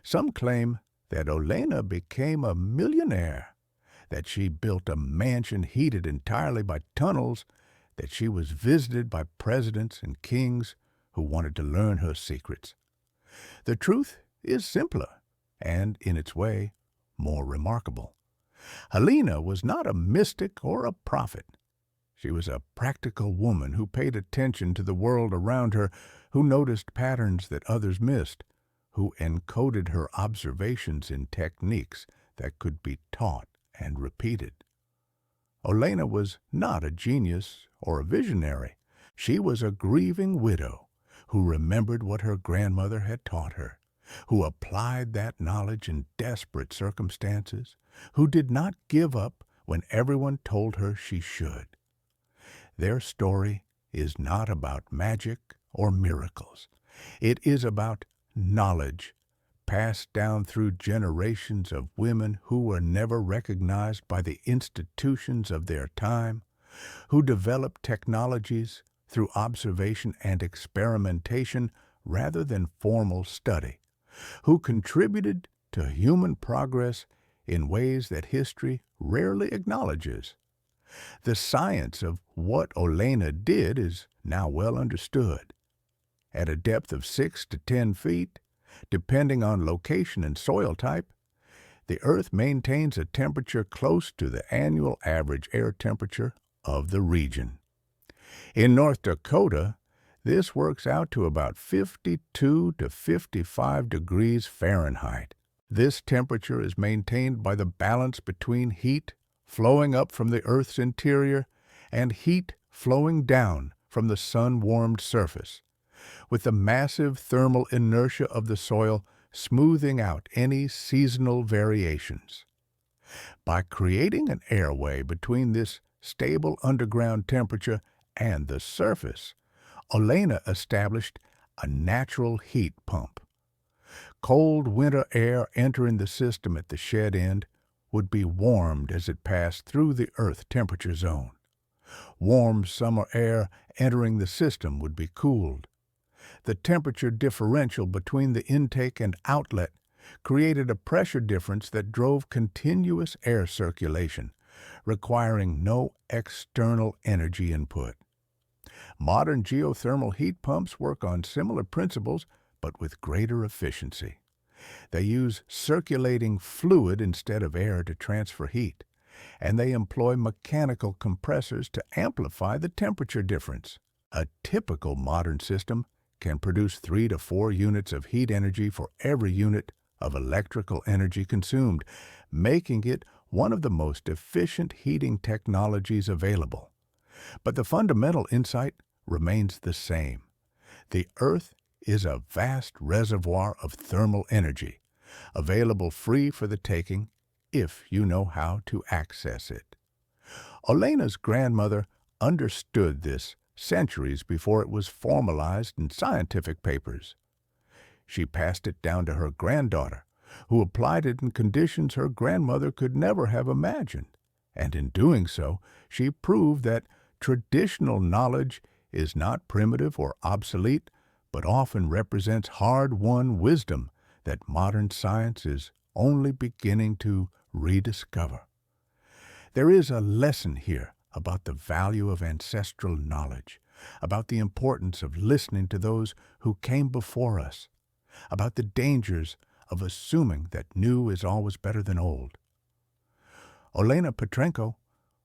Some claim that Olena became a millionaire, that she built a mansion heated entirely by tunnels, that she was visited by presidents and kings who wanted to learn her secrets. The truth is simpler, and in its way, more remarkable. Helena was not a mystic or a prophet. She was a practical woman who paid attention to the world around her, who noticed patterns that others missed, who encoded her observations in techniques that could be taught and repeated. Olena was not a genius or a visionary. She was a grieving widow who remembered what her grandmother had taught her, who applied that knowledge in desperate circumstances, who did not give up when everyone told her she should. Their story is not about magic or miracles. It is about knowledge passed down through generations of women who were never recognized by the institutions of their time, who developed technologies through observation and experimentation rather than formal study, who contributed to human progress in ways that history rarely acknowledges. The science of what Olena did is now well understood. At a depth of 6 to 10 feet, depending on location and soil type, the Earth maintains a temperature close to the annual average air temperature of the region. In North Dakota, this works out to about 52 to 55 degrees Fahrenheit. This temperature is maintained by the balance between heat flowing up from the Earth's interior and heat flowing down from the sun-warmed surface, with the massive thermal inertia of the soil smoothing out any seasonal variations. By creating an airway between this stable underground temperature and the surface, Olena established a natural heat pump. Cold winter air entering the system at the shed end would be warmed as it passed through the Earth temperature zone. Warm summer air entering the system would be cooled. The temperature differential between the intake and outlet created a pressure difference that drove continuous air circulation, requiring no external energy input. Modern geothermal heat pumps work on similar principles, but with greater efficiency. They use circulating fluid instead of air to transfer heat, and they employ mechanical compressors to amplify the temperature difference. A typical modern system can produce 3 to 4 units of heat energy for every unit of electrical energy consumed, making it one of the most efficient heating technologies available. But the fundamental insight remains the same. The Earth is a vast reservoir of thermal energy, available free for the taking if you know how to access it. Olena's grandmother understood this centuries before it was formalized in scientific papers. She passed it down to her granddaughter, who applied it in conditions her grandmother could never have imagined, and in doing so, she proved that traditional knowledge is not primitive or obsolete, but often represents hard-won wisdom that modern science is only beginning to rediscover. There is a lesson here about the value of ancestral knowledge, about the importance of listening to those who came before us, about the dangers of assuming that new is always better than old. Olena Petrenko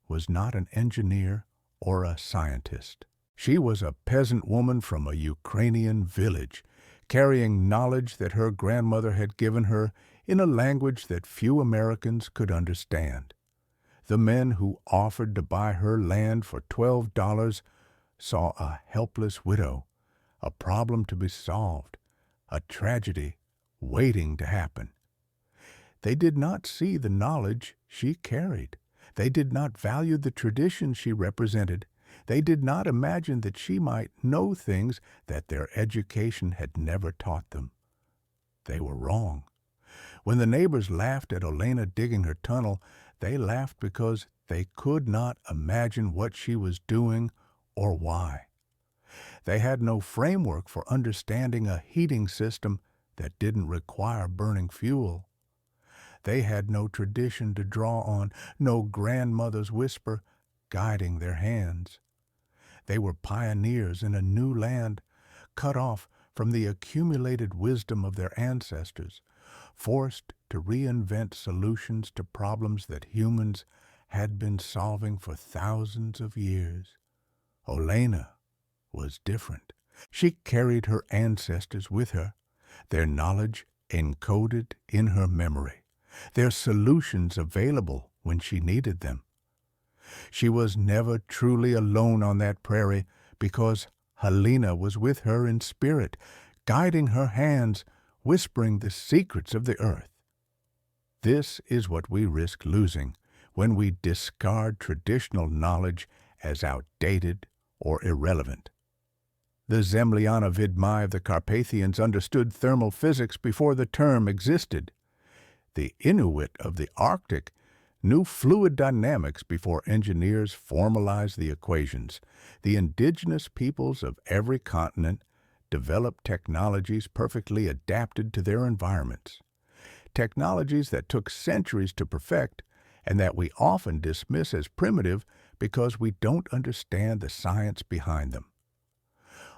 was not an engineer or a scientist. She was a peasant woman from a Ukrainian village, carrying knowledge that her grandmother had given her in a language that few Americans could understand. The men who offered to buy her land for $12 saw a helpless widow, a problem to be solved, a tragedy waiting to happen. They did not see the knowledge she carried. They did not value the tradition she represented. They did not imagine that she might know things that their education had never taught them. They were wrong. When the neighbors laughed at Olena digging her tunnel, they laughed because they could not imagine what she was doing or why. They had no framework for understanding a heating system that didn't require burning fuel. They had no tradition to draw on, no grandmother's whisper guiding their hands. They were pioneers in a new land, cut off from the accumulated wisdom of their ancestors, forced to reinvent solutions to problems that humans had been solving for thousands of years. Olena was different. She carried her ancestors with her, their knowledge encoded in her memory, their solutions available when she needed them. She was never truly alone on that prairie because Helena was with her in spirit, guiding her hands, whispering the secrets of the earth. This is what we risk losing when we discard traditional knowledge as outdated or irrelevant. The Zemliana Vidmai of the Carpathians understood thermal physics before the term existed. The Inuit of the Arctic knew fluid dynamics before engineers formalized the equations. The indigenous peoples of every continent developed technologies perfectly adapted to their environments, technologies that took centuries to perfect and that we often dismiss as primitive because we don't understand the science behind them.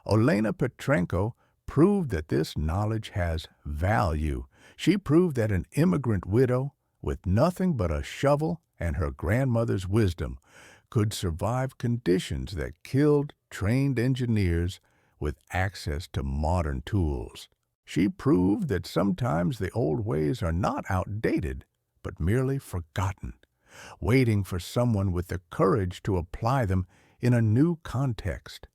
Olena Petrenko proved that this knowledge has value. She proved that an immigrant widow with nothing but a shovel and her grandmother's wisdom could survive conditions that killed trained engineers with access to modern tools. She proved that sometimes the old ways are not outdated, but merely forgotten, waiting for someone with the courage to apply them in a new context.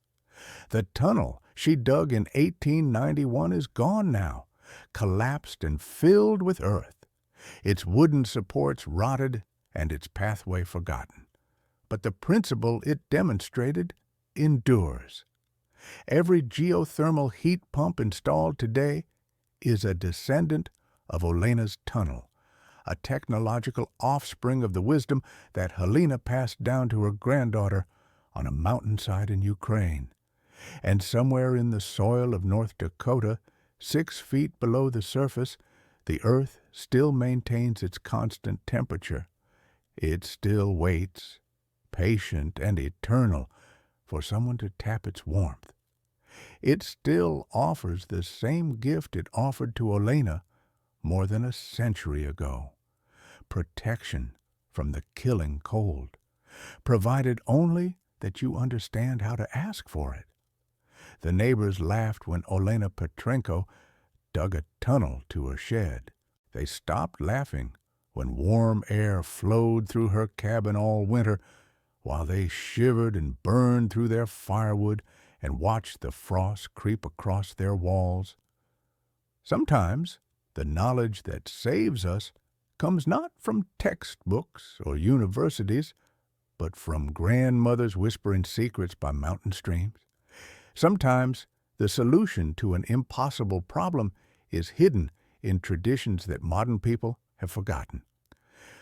The tunnel she dug in 1891 is gone now, collapsed and filled with earth, its wooden supports rotted and its pathway forgotten. But the principle it demonstrated endures. Every geothermal heat pump installed today is a descendant of Olena's tunnel, a technological offspring of the wisdom that Helena passed down to her granddaughter on a mountainside in Ukraine. And somewhere in the soil of North Dakota, 6 feet below the surface, the earth still maintains its constant temperature. It still waits, patient and eternal, for someone to tap its warmth. It still offers the same gift it offered to Olena more than a century ago: protection from the killing cold, provided only that you understand how to ask for it. The neighbors laughed when Olena Petrenko dug a tunnel to her shed. They stopped laughing when warm air flowed through her cabin all winter, while they shivered and burned through their firewood and watched the frost creep across their walls. Sometimes the knowledge that saves us comes not from textbooks or universities, but from grandmothers whispering secrets by mountain streams. Sometimes the solution to an impossible problem is hidden in traditions that modern people have forgotten.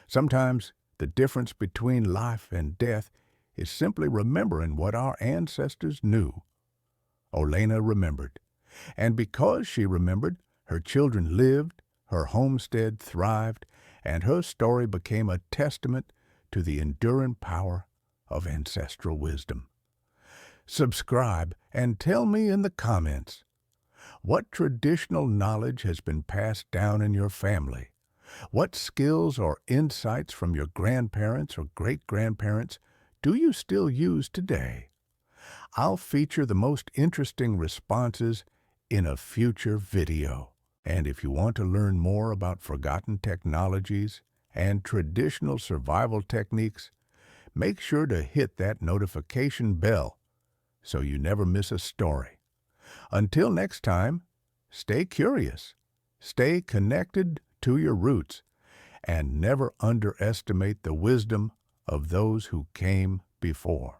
Sometimes the difference between life and death is simply remembering what our ancestors knew. Olena remembered, and because she remembered, her children lived, her homestead thrived, and her story became a testament to the enduring power of ancestral wisdom. Subscribe and tell me in the comments, what traditional knowledge has been passed down in your family? What skills or insights from your grandparents or great-grandparents do you still use today? I'll feature the most interesting responses in a future video. And if you want to learn more about forgotten technologies and traditional survival techniques, make sure to hit that notification bell so you never miss a story. Until next time, stay curious, stay connected to your roots, and never underestimate the wisdom of those who came before.